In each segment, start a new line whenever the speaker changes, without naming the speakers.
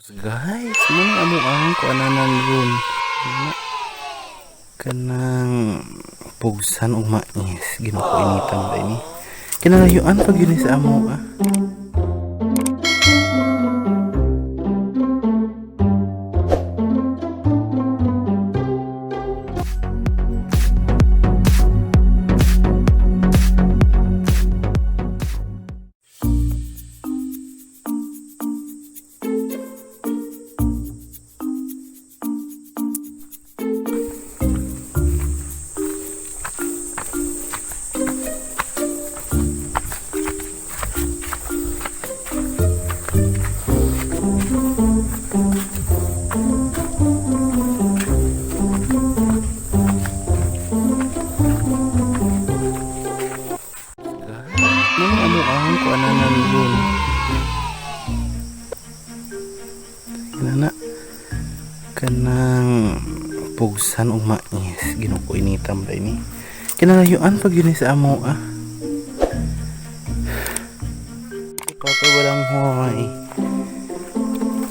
Guys, muna amo ang kuananan ron. Kanang pugsan og mais ginukuinitan ba ini. Kinalayuan pag yun sa amo ah. Muna amo ang kuananan ron. Kinana kanang pugsan og mais ginukuinitan ba ini. Kinalayuan pag yun sa amo ah. Papa walang hoy.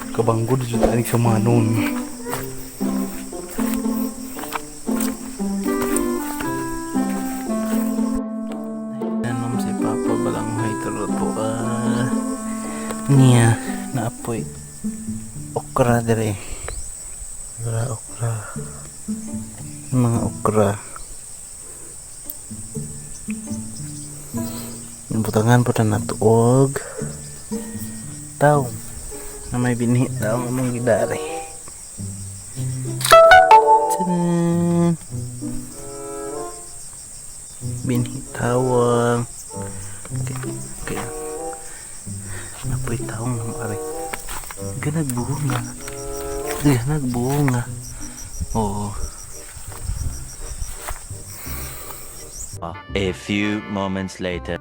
Kabanggod jud ani sa manon. Tanom si Papa balang hoy turuto ah. Niya naapoy okra dire. Okra. Mga okra. Yung butangan po na natuog taong na may binhi taong among gidari. Tadaan! Binhi tawang. Okay. Napoy taong na maari. Nagbunga. Nagbunga. Oo.
A few moments later.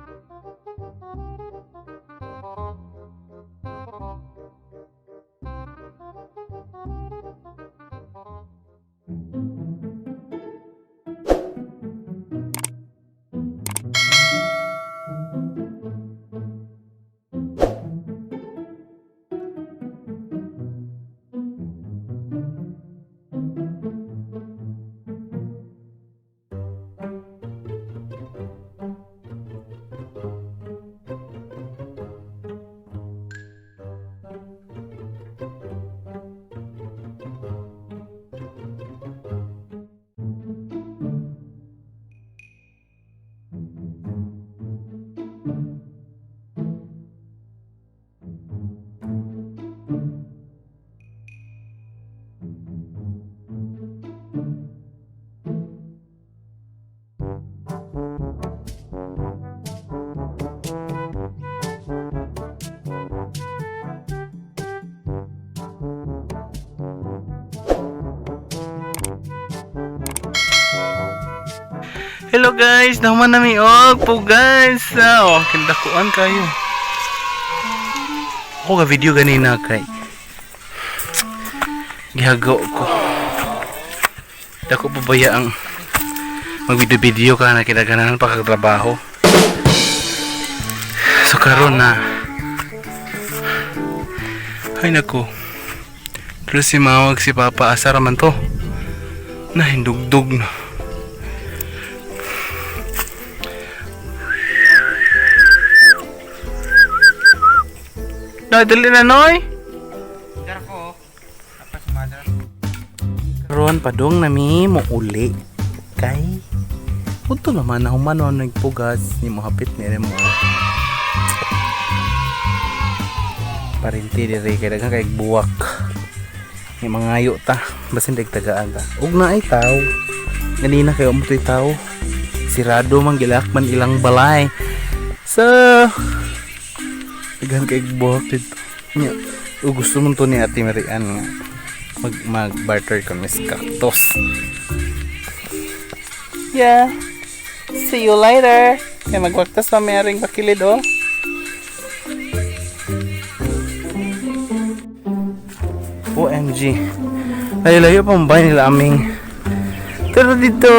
Hello guys, naman nami og po guys. Oh, kindakuan kayo. Ako ga video ganina kay gihagaw ko. Dako pabaya ang mag-video ka na kinaganahan pa kag trabaho. So karon na. Ay nako. Pero si mawag si Papa asa raman to. Nahindugdug na. Dali na noy.
Darko. Apa sumadra?
Karon padong nami mo uli kay punto naman na humano nagpugas ni mo hapit ni mo. Parinti dire kay daghang kay buwak. Ni mangayo ta basin dag tagaan ta. Ug na ay taw. Ganina kay umutoy taw. Sirado man gilakman ilang balay. So daghang kay buwak dito. Nya, gusto mo to ni Ate Marian nga mag-barter kami sa cactus. Yeah. See you later. Kaya magwaktas pa may aring pakilid oh. OMG. Layo-layo pa mabay nila aming. Pero dito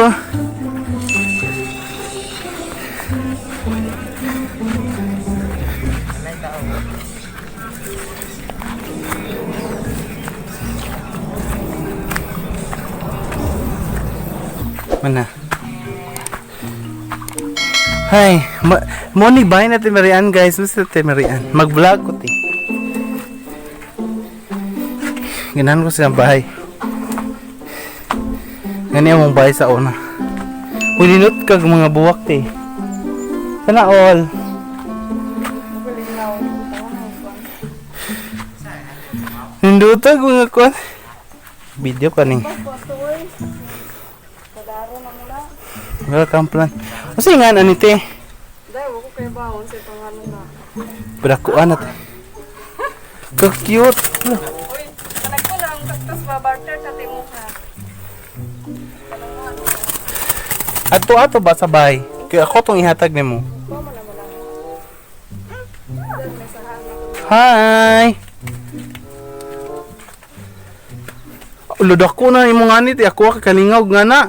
Mana? Hay, mo ni bahay natin Marian guys. Gusto natin Marian. Mag-vlog ko ti. Ganahan ko silang bahay. Ganyan mong bahay sa una. Kuninot kag mga buwak ti. Sana all. Nindutag mga kuwan. Video ka ning. Welcome plan. Kasi nga ano te?
Dahil ako kayo bawon sa pangalan na.
Padakuan natin. Ka-cute.
Uy, kanag ko lang, tapos babarter sa timuha.
Ato ba sa bahay? Kaya ako tong ihatag nimo. Hi. Ulod ako na imo nga nit, ako kalingaw nga na.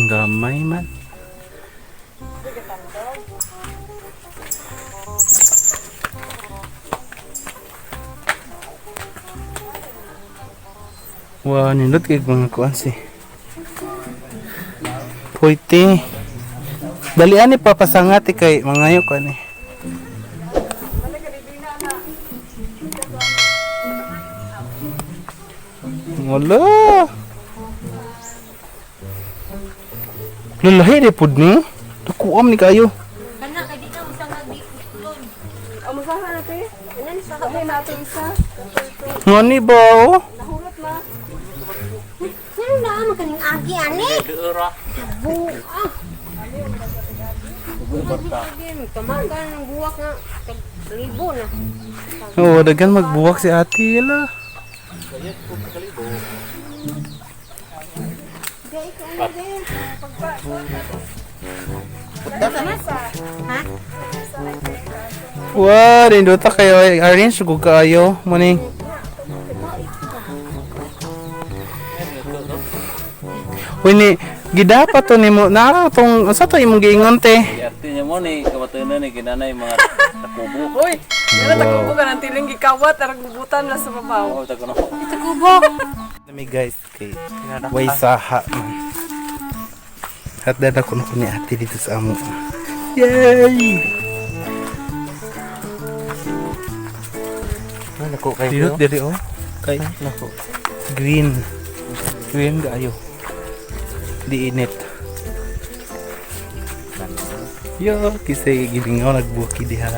Gamay man. Wow, nindot kay mga kuan si. Puiti. Dalian ni papasangati kay mangayo ka ni. Wala. Lalahi de pud ni. Tukuam ni kayo.
Kana kay di ka usang di utlon.
Amo sa natin? Ilan sa kabe natin isa?
Ngani ba? Oh?
Nahurot na.
Sino na mo kaning agi ani? Buah. Tamagan ng buwak nga libo na.
Oo, dagan magbuwak si ate la.
Ha?
Wow, nindot kayo. Arrange ko kayo. Muning. Wini, gidapat to nimo na tong sa to imong giingon te.
Artinya mo ni kabatunan ni kinanay mga takubo.
Uy, yan na tagubo ka ng tiling gikawat, gubutan na sa babaw.
Oh, tagono.
Nami guys kay way saha. At dada ko ni ate dito sa amo. Yay!
Nako kayo.
Dito diri oh. Kay nako. Green. Green gayo. Di init. Yo, kisay gilingaw nagbuki diha.